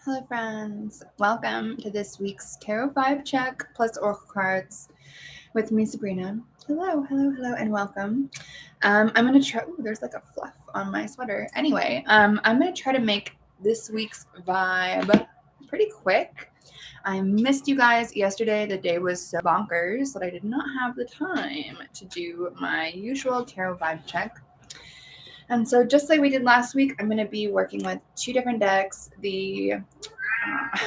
Hello friends, welcome to this week's Tarot Vibe Check plus Oracle Cards with me, Sabrina. Hello, and welcome. I'm going to try, there's like a fluff on my sweater. Anyway, I'm going to try to make this week's vibe pretty quick. I missed you guys yesterday. The day was so bonkers that I did not have the time to do my usual Tarot Vibe Check. And so just like we did last week, I'm going to be working with two different decks, the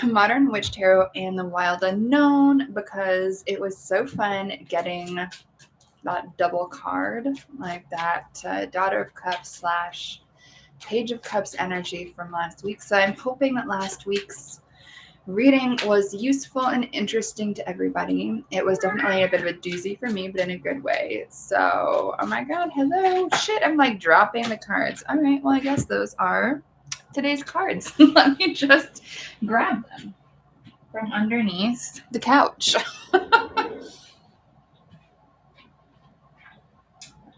Modern Witch Tarot and the Wild Unknown, because it was so fun getting that double card, like that Daughter of Cups / Page of Cups energy from last week. So I'm hoping that last week's reading was useful and interesting to everybody. It was definitely a bit of a doozy for me, but in a good way. So, oh my god, hello. Shit, I'm like dropping the cards. All right, well, I guess those are today's cards. Let me just grab them from underneath the couch.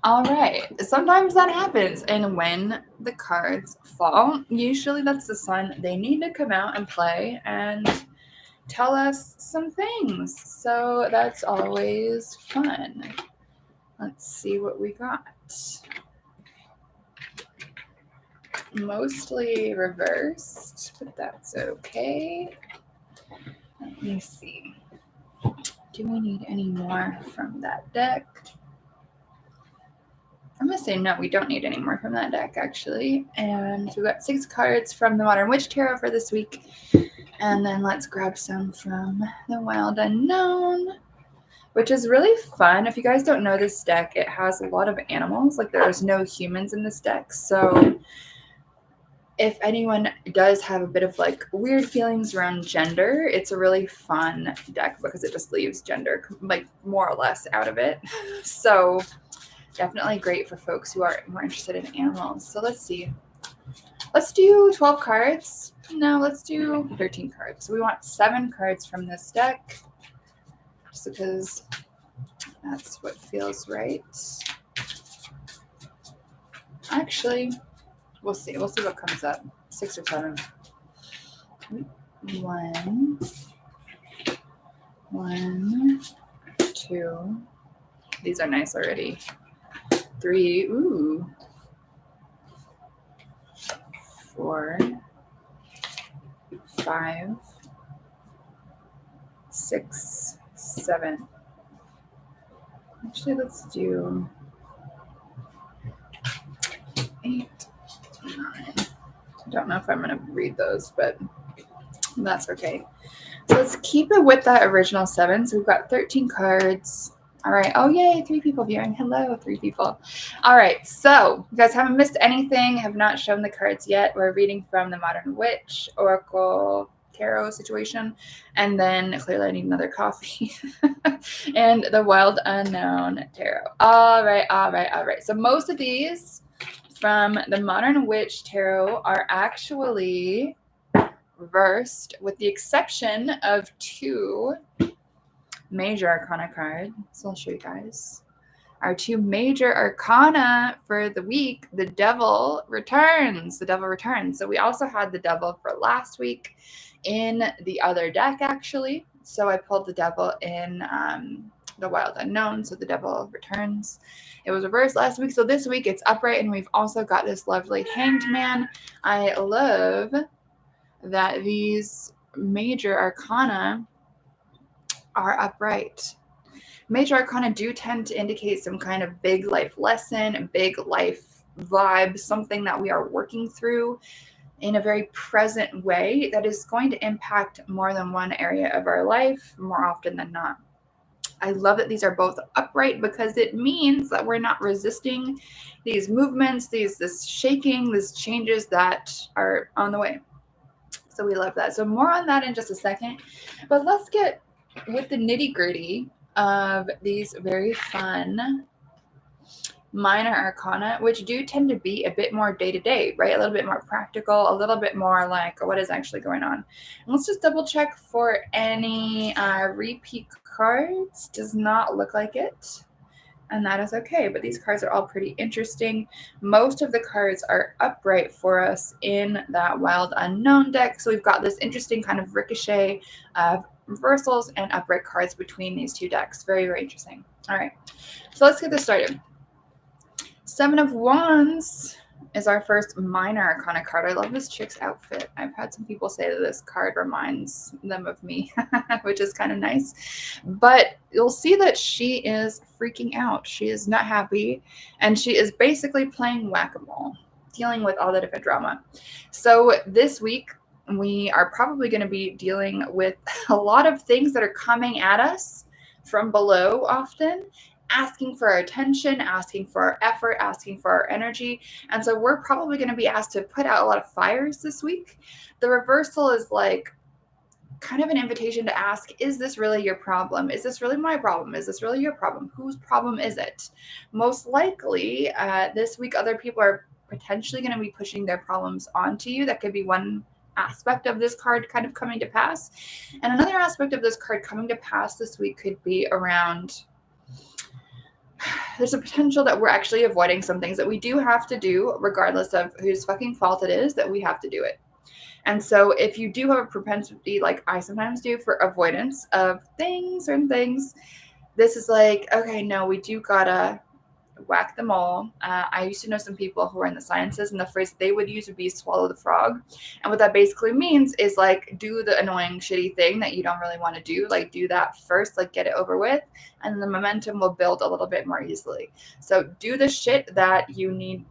All right, sometimes that happens, and when the cards fall, usually that's the sign they need to come out and play and tell us some things. So that's always fun. Let's see what we got. Mostly reversed, but that's okay. Let me see. Do we need any more from that deck? I'm going to say no, we don't need any more from that deck, actually. And we've got 6 cards from the Modern Witch Tarot for this week. And then let's grab some from the Wild Unknown, which is really fun. If you guys don't know this deck, it has a lot of animals. Like, there's no humans in this deck. So if anyone does have a bit of like weird feelings around gender, it's a really fun deck because it just leaves gender like more or less out of it. So definitely great for folks who are more interested in animals. So let's see. Let's do 12 cards. No, let's do 13 cards. So we want 7 cards from this deck just because that's what feels right. Actually, we'll see. We'll see what comes up. 6 or 7. 1, 2. These are nice already. 3. Ooh. 4, 5, 6, 7. Actually, let's do 8, 9. I don't know if I'm going to read those, but that's okay. So let's keep it with that original 7. So we've got 13 cards. All right. Oh, yay. 3 people viewing. Hello, 3 people. All right. So you guys haven't missed anything, have not shown the cards yet. We're reading from the Modern Witch, Oracle, Tarot situation. And then clearly I need another coffee. And the Wild Unknown Tarot. All right. So most of these from the Modern Witch Tarot are actually reversed, with the exception of 2 major arcana cards. So I'll show you guys. Our 2 major arcana for the week, the Devil returns. The Devil returns. So we also had the Devil for last week in the other deck, actually. So I pulled the Devil in the Wild Unknown. So the Devil returns. It was reversed last week. So this week it's upright. And we've also got this lovely Hanged Man. I love that these major arcana are upright. Major arcana do tend to indicate some kind of big life lesson, a big life vibe, something that we are working through in a very present way that is going to impact more than one area of our life more often than not. I love that these are both upright because it means that we're not resisting these movements, this shaking, these changes that are on the way. So we love that. So more on that in just a second. But let's get with the nitty-gritty of these very fun minor arcana, which do tend to be a bit more day-to-day, right? A little bit more practical, a little bit more like what is actually going on. And let's just double check for any repeat cards. Does not look like it. and that is okay. But these cards are all pretty interesting. Most of the cards are upright for us in that Wild Unknown deck. So we've got this interesting kind of ricochet of reversals and upright cards between these two decks. Very, very interesting. All right, so let's get this started. Seven of Wands is our first minor arcana card. I love this chick's outfit. I've had some people say that this card reminds them of me, which is kind of nice. But you'll see that she is freaking out. She is not happy, and she is basically playing whack-a-mole, dealing with all the different drama. So this week, we are probably going to be dealing with a lot of things that are coming at us from below often, asking for our attention, asking for our effort, asking for our energy. And so we're probably going to be asked to put out a lot of fires this week. The reversal is like kind of an invitation to ask, is this really your problem? Is this really my problem? Is this really your problem? Whose problem is it? Most likely this week, other people are potentially going to be pushing their problems onto you. That could be one aspect of this card kind of coming to pass. And another aspect of this card coming to pass this week could be around, there's a potential that we're actually avoiding some things that we do have to do, regardless of whose fucking fault it is, that we have to do it. And so if you do have a propensity, like I sometimes do, for avoidance of certain things, this is like, okay, no, we do gotta whack them all. I used to know some people who were in the sciences, and the phrase they would use would be swallow the frog. And what that basically means is like, do the annoying shitty thing that you don't really want to do, like do that first, like get it over with, and the momentum will build a little bit more easily. So do the shit that you need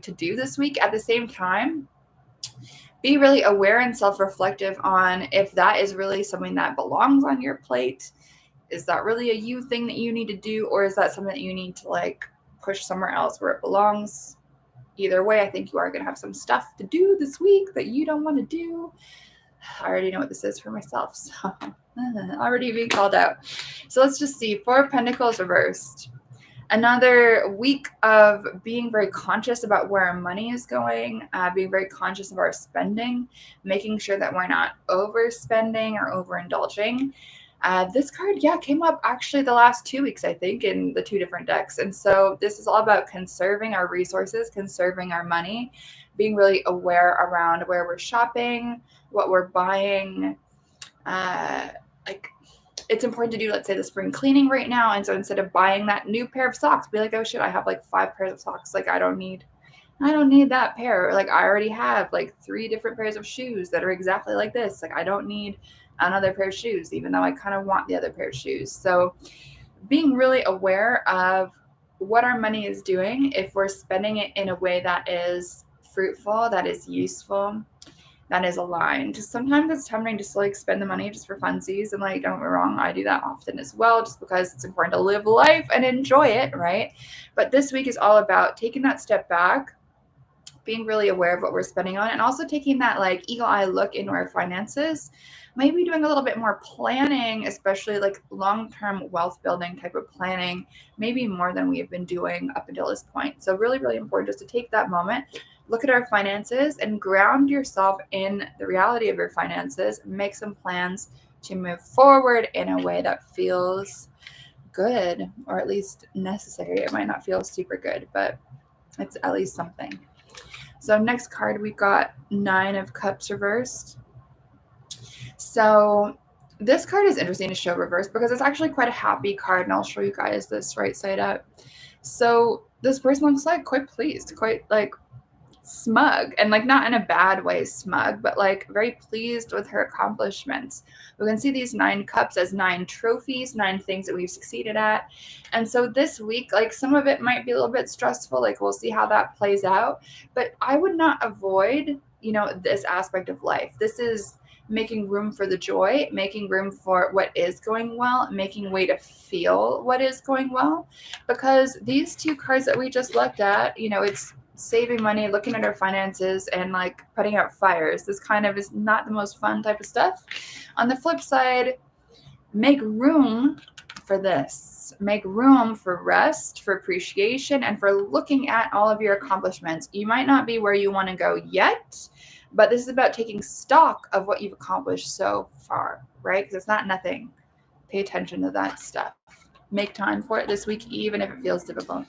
to do this week. At the same time, be really aware and self-reflective on if that is really something that belongs on your plate. Is that really a you thing that you need to do, or is that something that you need to like push somewhere else where it belongs? Either way, I think you are going to have some stuff to do this week that you don't want to do. I already know what this is for myself, so already being called out. So let's just see. Four of Pentacles reversed. Another week of being very conscious about where our money is going, being very conscious of our spending, making sure that we're not overspending or overindulging. This card, came up actually the last 2 weeks, I think, in the two different decks. And so this is all about conserving our resources, conserving our money, being really aware around where we're shopping, what we're buying. It's important to do, let's say, the spring cleaning right now. And so instead of buying that new pair of socks, be like, oh shit, I have like 5 pairs of socks. Like I don't need that pair. Like I already have like 3 different pairs of shoes that are exactly like this. Like I don't need another pair of shoes, even though I kind of want the other pair of shoes. So being really aware of what our money is doing, if we're spending it in a way that is fruitful, that is useful, that is aligned. Sometimes it's tempting just to like spend the money just for funsies, and like, don't get me wrong, I do that often as well, just because it's important to live life and enjoy it, right? But this week is all about taking that step back, being really aware of what we're spending on, and also taking that like eagle eye look into our finances, maybe doing a little bit more planning, especially like long-term wealth building type of planning, maybe more than we have been doing up until this point. So really, really important just to take that moment, look at our finances and ground yourself in the reality of your finances, make some plans to move forward in a way that feels good, or at least necessary. It might not feel super good, but it's at least something. So next card, we got 9 of Cups reversed. So this card is interesting to show reversed because it's actually quite a happy card, and I'll show you guys this right side up. So this person looks like quite pleased, quite like smug, and like not in a bad way smug, but like very pleased with her accomplishments. We can see these 9 cups as 9 trophies, 9 things that we've succeeded at. And so this week, like some of it might be a little bit stressful, like we'll see how that plays out, but I would not avoid, this aspect of life. This is making room for the joy, making room for what is going well, making way to feel what is going well, because these 2 cards that we just looked at, it's saving money, looking at our finances, and like putting out fires. This kind of is not the most fun type of stuff. On the flip side, make room for this. Make room for rest, for appreciation, and for looking at all of your accomplishments. You might not be where you want to go yet, but this is about taking stock of what you've accomplished so far, right? Because it's not nothing. Pay attention to that stuff. Make time for it this week, even if it feels difficult.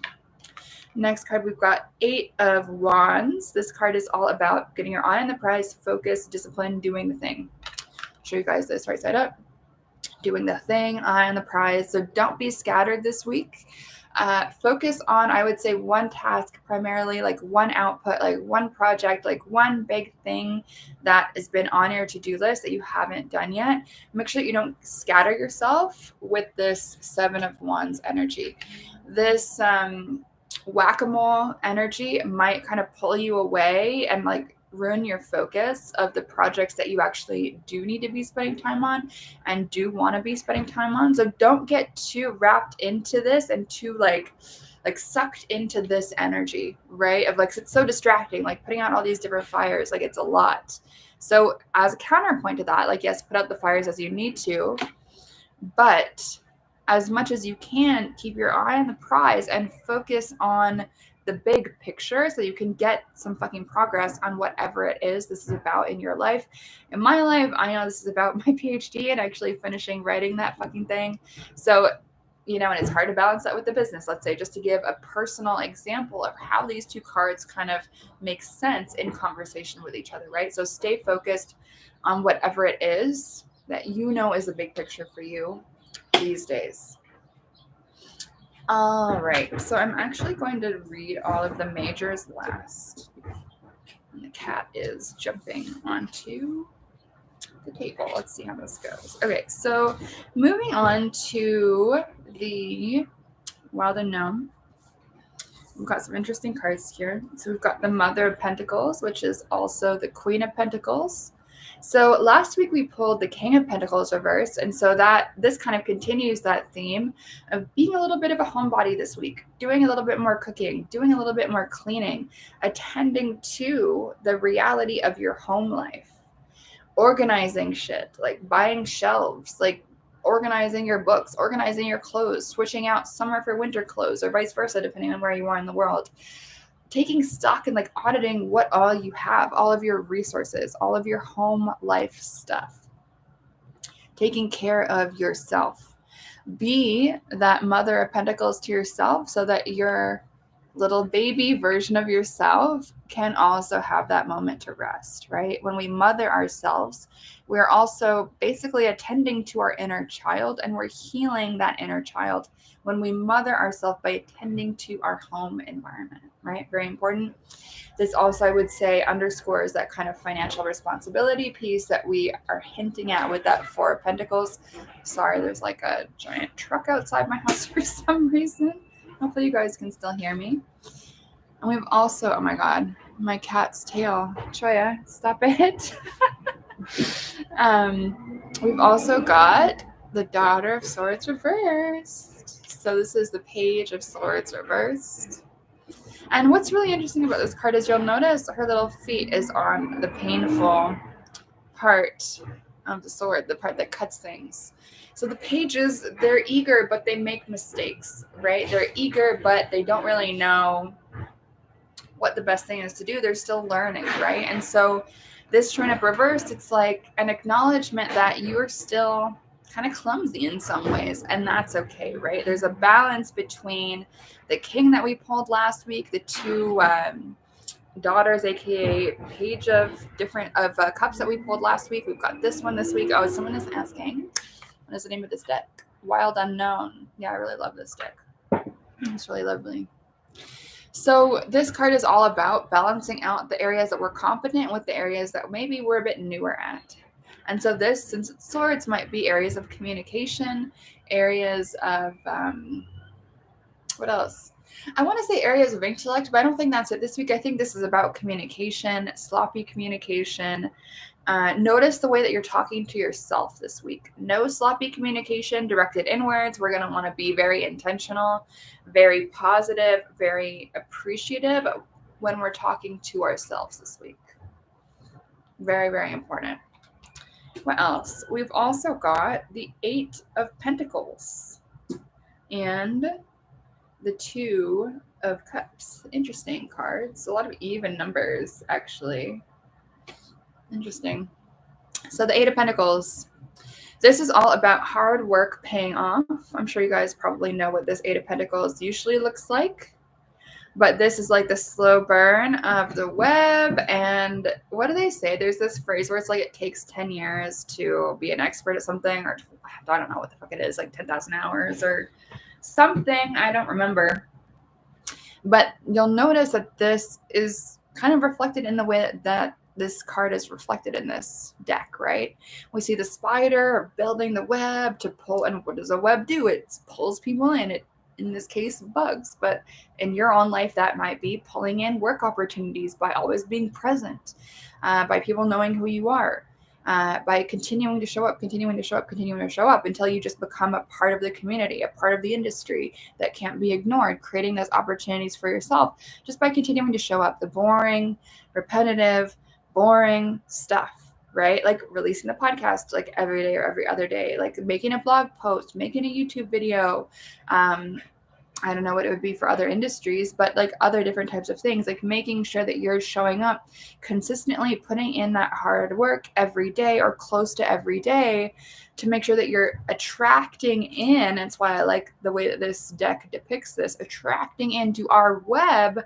Next card, we've got 8 of Wands. This card is all about getting your eye on the prize, focus, discipline, doing the thing. I'll show you guys this right side up. Doing the thing, eye on the prize. So don't be scattered this week. Focus on, I would say, one task primarily, like one output, like one project, like one big thing that has been on your to-do list that you haven't done yet. Make sure that you don't scatter yourself with this 7 of Wands energy. This whack-a-mole energy might kind of pull you away and like ruin your focus of the projects that you actually do need to be spending time on and do want to be spending time on. So don't get too wrapped into this and too like sucked into this energy, right? Of like, it's so distracting, like putting out all these different fires, like it's a lot. So as a counterpoint to that, like, yes, put out the fires as you need to, but as much as you can, keep your eye on the prize and focus on the big picture so you can get some fucking progress on whatever it is this is about in your life. In my life, I know this is about my PhD and actually finishing writing that fucking thing. So, you know, and it's hard to balance that with the business, let's say, just to give a personal example of how these two cards kind of make sense in conversation with each other, right? So stay focused on whatever it is that you know is the big picture for you these days. All right, so I'm actually going to read all of the majors last. And the cat is jumping onto the table. Let's see how this goes. Okay, so moving on to the Wild Unknown. We've got some interesting cards here. So we've got the Mother of Pentacles, which is also the Queen of Pentacles. So last week we pulled the King of Pentacles reversed, and so that this kind of continues that theme of being a little bit of a homebody this week, doing a little bit more cooking, doing a little bit more cleaning, attending to the reality of your home life, organizing shit, like buying shelves, like organizing your books, organizing your clothes, switching out summer for winter clothes, or vice versa, depending on where you are in the world. Taking stock and like auditing what all you have, all of your resources, all of your home life stuff. Taking care of yourself. Be that Mother of Pentacles to yourself so that your little baby version of yourself can also have that moment to rest, right? When we mother ourselves, we're also basically attending to our inner child, and we're healing that inner child when we mother ourselves by attending to our home environment, right? Very important. This also, I would say, underscores that kind of financial responsibility piece that we are hinting at with that 4 of Pentacles. Sorry, there's like a giant truck outside my house for some reason. Hopefully you guys can still hear me. And we've also, oh my God, my cat's tail. Troya, stop it. We've also got the Daughter of Swords reversed. So this is the Page of Swords reversed. And what's really interesting about this card is you'll notice her little feet is on the painful part of the sword, the part that cuts things. So the pages, they're eager, but they make mistakes, right? They're eager, but they don't really know what the best thing is to do. They're still learning, right? And so this showing up reversed, it's like an acknowledgement that you're still kind of clumsy in some ways, and that's okay, right? There's a balance between the King that we pulled last week, the 2 daughters, aka Page of Cups that we pulled last week. We've got this one this week. Oh, someone is asking, what is the name of this deck? Wild Unknown. Yeah, I really love this deck. It's really lovely. So this card is all about balancing out the areas that we're competent with the areas that maybe we're a bit newer at. And so this, since it's swords, might be areas of communication, areas of, what else? I want to say areas of intellect, but I don't think that's it this week. I think this is about communication, sloppy communication. Notice the way that you're talking to yourself this week. No sloppy communication directed inwards. We're going to want to be very intentional, very positive, very appreciative when we're talking to ourselves this week. Very, very important. What else? We've also got the 8 of Pentacles and the 2 of Cups. Interesting cards. A lot of even numbers, actually. Interesting. So the 8 of Pentacles. This is all about hard work paying off. I'm sure you guys probably know what this Eight of Pentacles usually looks like. But this is like the slow burn of the web. And what do they say? There's this phrase where it's like it takes 10 years to be an expert at something, or I don't know what the fuck it is, like 10,000 hours or something. I don't remember. But you'll notice that this is kind of reflected in the way that this card is reflected in this deck, right? We see the spider building the web to pull, and what does a web do? It pulls people in. It, in this case, bugs, but in your own life, that might be pulling in work opportunities by always being present, by people knowing who you are, by continuing to show up until you just become a part of the community, a part of the industry that can't be ignored, creating those opportunities for yourself just by continuing to show up. The boring, repetitive, boring stuff, right? Like releasing the podcast like every day or every other day, like making a blog post, making a YouTube video. I don't know what it would be for other industries, but like other different types of things, like making sure that you're showing up consistently, putting in that hard work every day or close to every day to make sure that you're attracting in. That's why I like the way that this deck depicts this, attracting into our web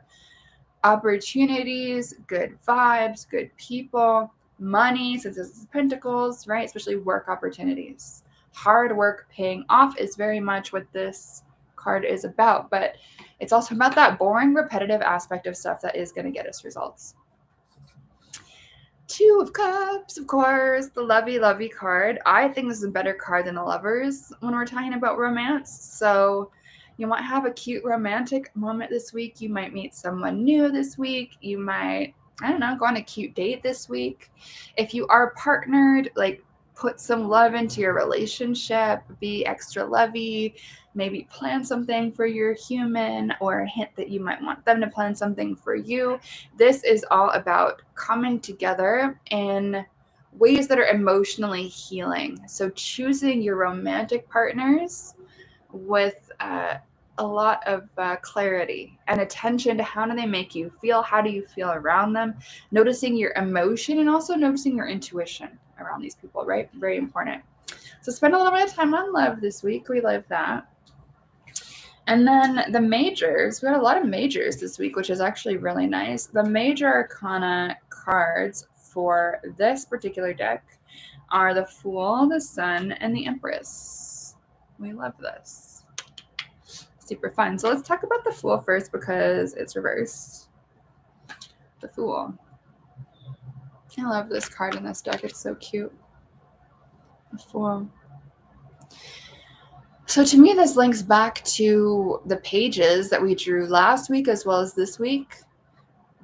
opportunities, good vibes, good people, money, since this is Pentacles, right? Especially work opportunities. Hard work paying off is very much what this card is about, but it's also about that boring, repetitive aspect of stuff that is going to get us results. Two of Cups, of course, the lovey card. I think this is a better card than the Lovers when we're talking about romance. So you might have a cute romantic moment this week. You might meet someone new this week. You might, I don't know, go on a cute date this week. If you are partnered, like put some love into your relationship, be extra lovey, maybe plan something for your human, or a hint that you might want them to plan something for you. This is all about coming together in ways that are emotionally healing. So choosing your romantic partners with a lot of clarity and attention to how do they make you feel, how do you feel around them, noticing your emotion and also noticing your intuition around these people, right? Very important. So spend a little bit of time on love this week. We love that. And then the majors, we had a lot of majors this week, which is actually really nice. The major arcana cards for this particular deck are the Fool, the Sun, and the Empress. We love this. Super fun. So let's talk about the Fool first because it's reversed. The Fool. I love this card in this deck. It's so cute. The Fool. So to me, this links back to the pages that we drew last week as well as this week.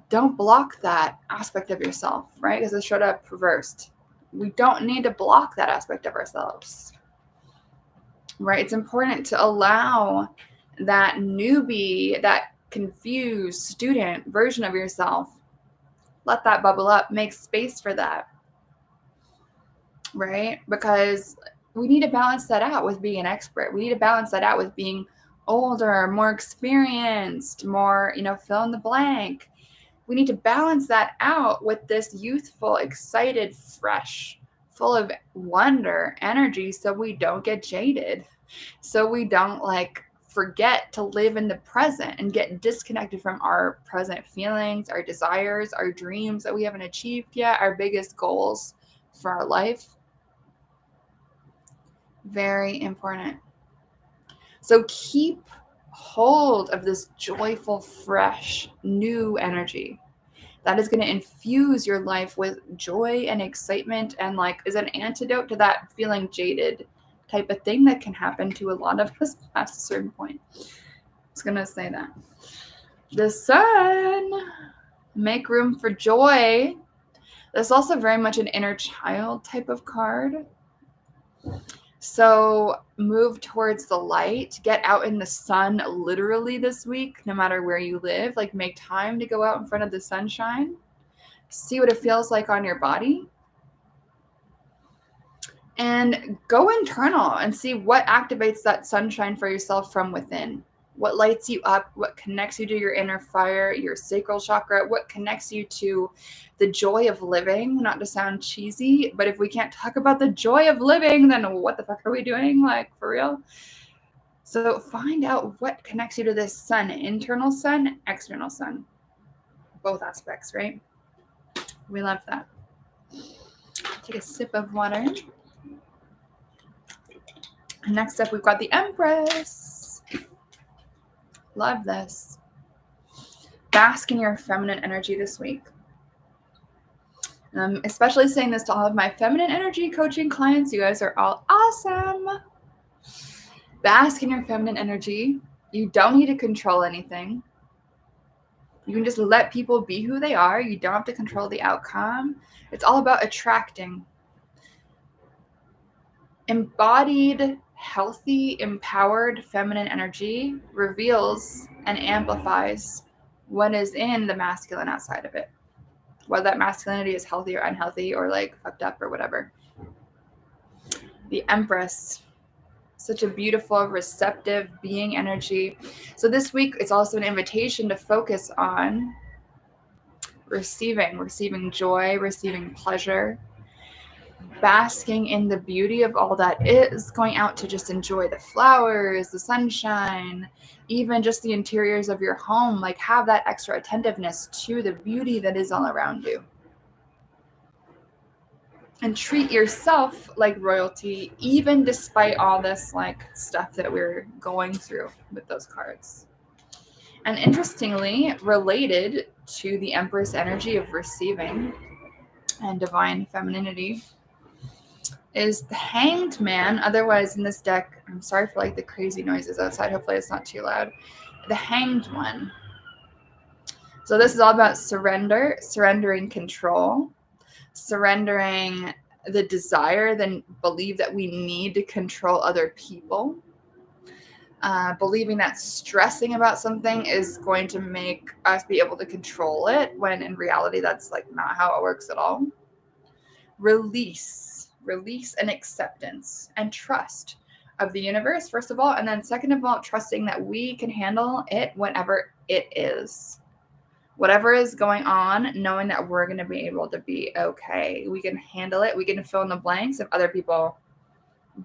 Don't block that aspect of yourself, right? Because it showed up reversed. We don't need to block that aspect of ourselves, right? It's important to allow that newbie, that confused student version of yourself, let that bubble up, make space for that, right? Because we need to balance that out with being an expert. We need to balance that out with being older, more experienced, more, fill in the blank. We need to balance that out with this youthful, excited, fresh, full of wonder energy so we don't get jaded, so we don't forget to live in the present and get disconnected from our present feelings, our desires, our dreams that we haven't achieved yet, our biggest goals for our life. Very important. So keep hold of this joyful, fresh, new energy that is going to infuse your life with joy and excitement and is an antidote to that feeling jaded type of thing that can happen to a lot of us past a certain point. I was going to say that. The Sun, make room for joy. That's also very much an inner child type of card. So move towards the light, get out in the sun literally this week, no matter where you live. Make time to go out in front of the sunshine. See what it feels like on your body. And go internal and see what activates that sunshine for yourself from within. what lights you up, what connects you to your inner fire, your sacral chakra, what connects you to the joy of living. Not to sound cheesy, but if we can't talk about the joy of living, then what the fuck are we doing? Like, for real? So find out what connects you to this sun, internal sun, external sun. Both aspects, right? We love that. Take a sip of water. Next up, we've got the Empress. Love this. Bask in your feminine energy this week. Especially saying this to all of my feminine energy coaching clients. You guys are all awesome. Bask in your feminine energy. You don't need to control anything. You can just let people be who they are. You don't have to control the outcome. It's all about attracting. Embodied, healthy, empowered feminine energy reveals and amplifies what is in the masculine outside of it. Whether that masculinity is healthy or unhealthy or like fucked up or whatever. The Empress. Such a beautiful, receptive being energy. So this week, it's also an invitation to focus on receiving joy, receiving pleasure, basking in the beauty of all that is, going out to just enjoy the flowers, the sunshine, even just the interiors of your home. Like, have that extra attentiveness to the beauty that is all around you. And treat yourself like royalty, even despite all this like stuff that we're going through with those cards. And interestingly, related to the Empress energy of receiving and divine femininity is the Hanged Man. Otherwise, in this deck, I'm sorry for like the crazy noises outside. Hopefully it's not too loud. The Hanged One. So this is all about surrendering control, surrendering the desire, then believe that we need to control other people, believing that stressing about something is going to make us be able to control it, when in reality that's like not how it works at all. Release and acceptance and trust of the universe, first of all, and then second of all, trusting that we can handle it whenever it is. Whatever is going on, knowing that we're going to be able to be okay. We can handle it. We can fill in the blanks if other people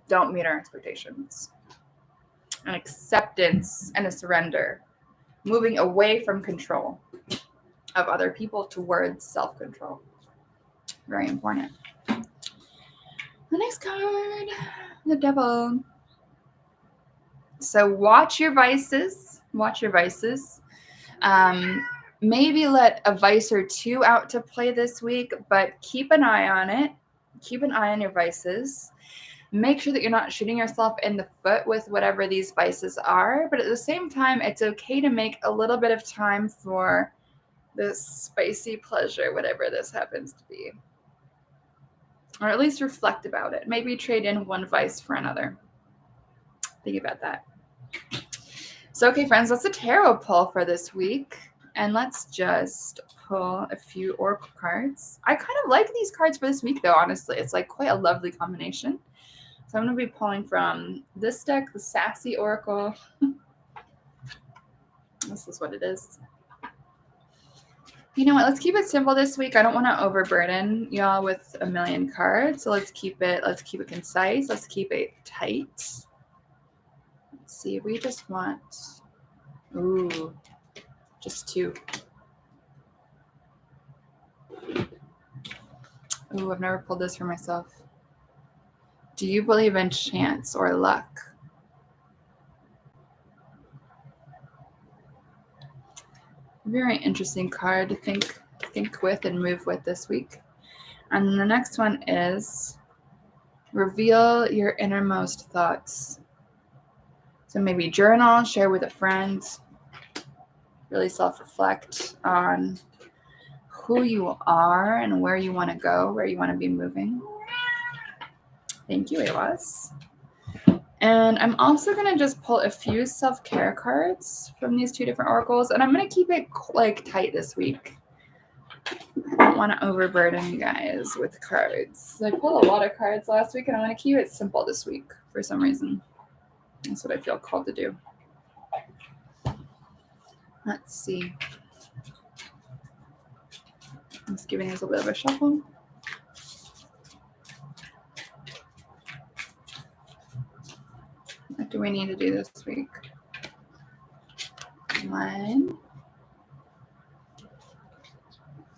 don't meet our expectations. An acceptance and a surrender. Moving away from control of other people towards self-control. Very important. The next card, the Devil. So watch your vices. Watch your vices. Maybe let a vice or two out to play this week, but keep an eye on it. Keep an eye on your vices. Make sure that you're not shooting yourself in the foot with whatever these vices are, but at the same time, it's okay to make a little bit of time for this spicy pleasure, whatever this happens to be. Or at least reflect about it. Maybe trade in one vice for another. Think about that. So, okay, friends, that's a tarot pull for this week. And let's just pull a few oracle cards. I kind of like these cards for this week, though, honestly. It's like quite a lovely combination. So I'm going to be pulling from this deck, the Sassy Oracle. This is what it is. You know what? Let's keep it simple this week. I don't want to overburden y'all with a million cards. So let's keep it concise. Let's keep it tight. Let's see. We just want, just two. Ooh, I've never pulled this for myself. Do you believe in chance or luck? Very interesting card to think with and move with this week. And the next one is reveal your innermost thoughts. So maybe journal, share with a friend, really self-reflect on who you are and where you want to go, where you want to be moving. Thank you, Ewas. And I'm also going to just pull a few self-care cards from these two different oracles, and I'm going to keep it like tight this week. I don't want to overburden you guys with cards. I pulled a lot of cards last week, and I want to keep it simple this week for some reason. That's what I feel called to do. Let's see. I'm just giving these a bit of a shuffle. What do we need to do this week? 1.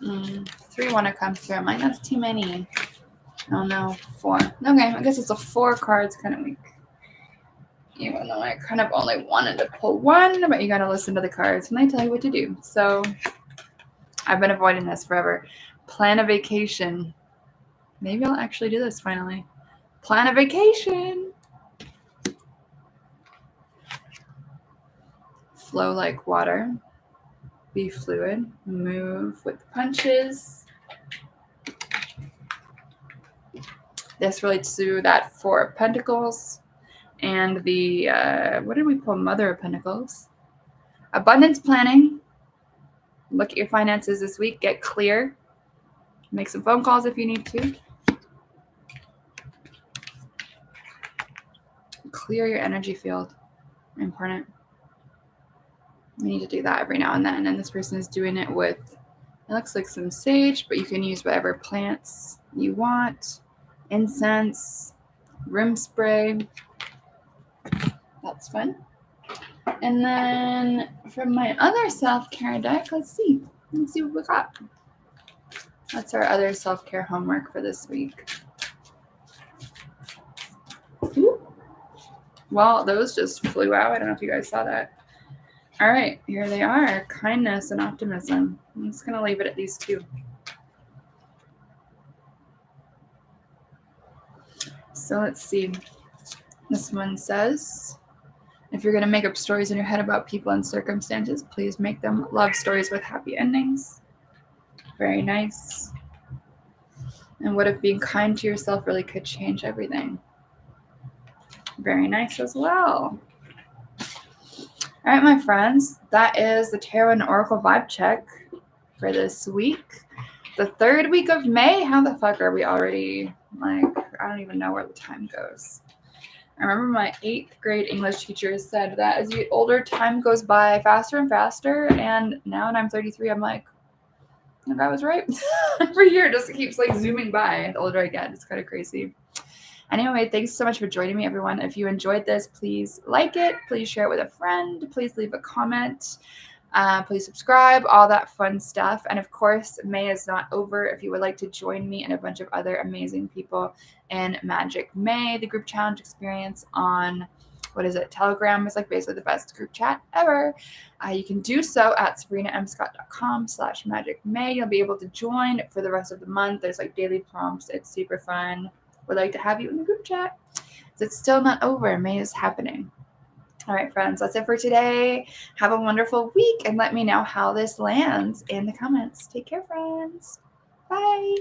3 want to come through. I'm like, that's too many. Oh no, 4. Okay, I guess it's a 4 cards kind of week. Even though I kind of only wanted to pull 1, but you gotta listen to the cards and they tell you what to do. So I've been avoiding this forever. Plan a vacation. Maybe I'll actually do this finally. Plan a vacation. Flow like water. Be fluid. Move with punches. This relates to that 4 of Pentacles and the, what did we pull? Mother of Pentacles. Abundance planning. Look at your finances this week. Get clear. Make some phone calls if you need to. Clear your energy field. Important. We need to do that every now and then. And this person is doing it with, it looks like some sage, but you can use whatever plants you want. Incense, room spray. That's fun. And then from my other self-care deck, let's see what we got. That's our other self-care homework for this week. Ooh. Well, those just flew out. I don't know if you guys saw that. All right, here they are. Kindness and optimism. I'm just going to leave it at these 2. So let's see. This one says, if you're going to make up stories in your head about people and circumstances, please make them love stories with happy endings. Very nice. And what if being kind to yourself really could change everything? Very nice as well. All right, my friends, that is the Tarot and Oracle vibe check for this week. The 3rd week of May. How the fuck are we already? Like, I don't even know where the time goes. I remember my 8th grade English teacher said that as you get older, time goes by faster and faster. And now when I'm 33, I'm like, I was right. Every year it just keeps like zooming by the older I get. It's kind of crazy. Anyway, thanks so much for joining me, everyone. If you enjoyed this, please like it. Please share it with a friend. Please leave a comment. Please subscribe, all that fun stuff. And of course, May is not over. If you would like to join me and a bunch of other amazing people in Magic May, the group challenge experience on, Telegram is like basically the best group chat ever. You can do so at sabrinamscott.com/magicmay. You'll be able to join for the rest of the month. There's like daily prompts. It's super fun. Would like to have you in the group chat. It's still not over. May is happening. All right, friends, that's it for today. Have a wonderful week and let me know how this lands in the comments. Take care, friends. Bye.